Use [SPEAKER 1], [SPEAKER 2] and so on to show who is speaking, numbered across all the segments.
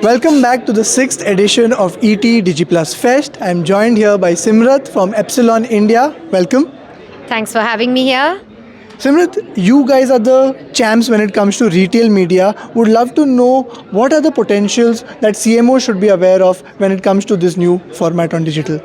[SPEAKER 1] Welcome back to the 6th edition of ETDigiPlus Fest. I am joined here by Simrat from Epsilon, India. Welcome.
[SPEAKER 2] Thanks for having me here.
[SPEAKER 1] Simrat, you guys are the champs when it comes to retail media. Would love to know what are the potentials that CMO should be aware of when it comes to this new format on digital.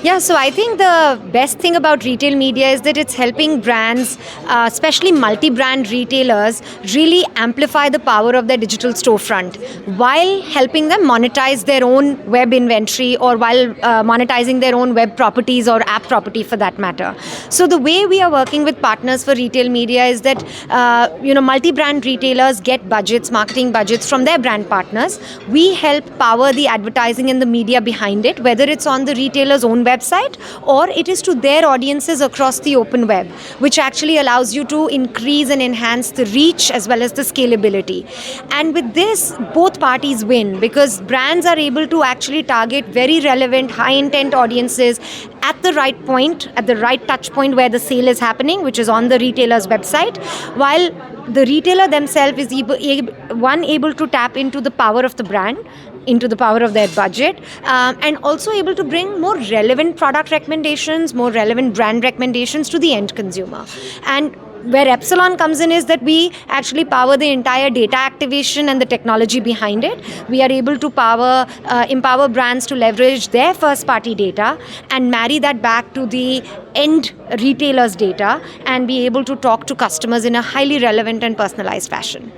[SPEAKER 2] Yeah, so I think the best thing about retail media is that it's helping brands, especially multi-brand retailers, really amplify the power of their digital storefront while helping them monetize their own web inventory or while monetizing their own web properties or app property for that matter. So the way we are working with partners for retail media is that multi-brand retailers get budgets, marketing budgets from their brand partners. We help power the advertising and the media behind it, whether it's on the retailer's own website or it is to their audiences across the open web, which actually allows you to increase and enhance the reach as well as the scalability. And with this, both parties win because brands are able to actually target very relevant, high intent audiences at the right point, at the right touch point where the sale is happening, which is on the retailer's website, while the retailer themselves is able to tap into the power of the brand, into the power of their budget, and also able to bring more relevant product recommendations, more relevant brand recommendations to the end consumer. And where Epsilon comes in is that we actually power the entire data activation and the technology behind it. We are able to empower brands to leverage their first-party data and marry that back to the end retailer's data and be able to talk to customers in a highly relevant and personalized fashion.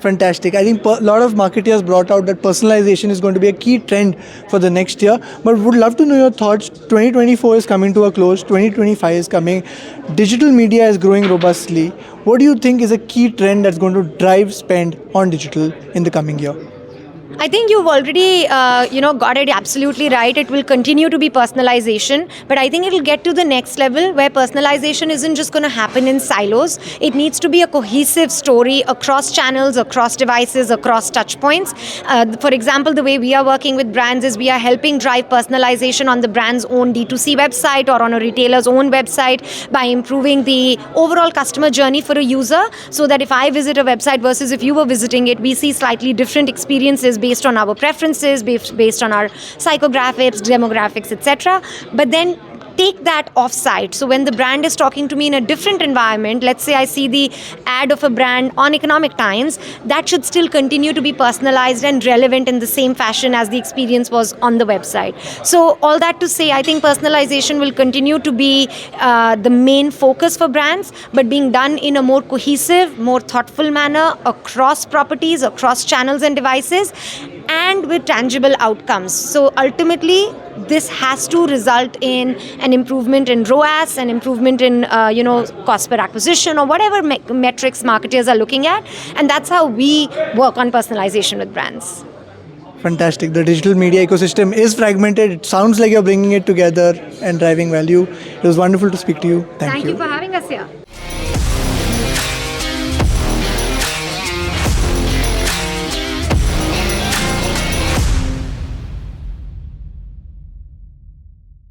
[SPEAKER 1] Fantastic. I think a lot of marketers brought out that personalization is going to be a key trend for the next year. But would love to know your thoughts. 2024 is coming to a close. 2025 is coming. Digital media is growing robustly. What do you think is a key trend that's going to drive spend on digital in the coming year?
[SPEAKER 2] I think you've already, got it absolutely right. It will continue to be personalization, but I think it will get to the next level where personalization isn't just going to happen in silos. It needs to be a cohesive story across channels, across devices, across touch points. For example, the way we are working with brands is we are helping drive personalization on the brand's own D2C website or on a retailer's own website by improving the overall customer journey for a user so that if I visit a website versus if you were visiting it, we see slightly different experiences based on our preferences, based on our psychographics, demographics, etc. But then take that off-site. So when the brand is talking to me in a different environment, let's say I see the ad of a brand on Economic Times, that should still continue to be personalized and relevant in the same fashion as the experience was on the website. So all that to say, I think personalization will continue to be the main focus for brands, but being done in a more cohesive, more thoughtful manner across properties, across channels and devices, and with tangible outcomes. So ultimately, this has to result in an improvement in ROAS, an improvement in cost per acquisition or whatever metrics marketers are looking at, and that's how we work on personalization with brands.
[SPEAKER 1] Fantastic. The digital media ecosystem is fragmented. It sounds like you're bringing it together and driving value. It was wonderful to speak to you. Thank you
[SPEAKER 2] for having us here.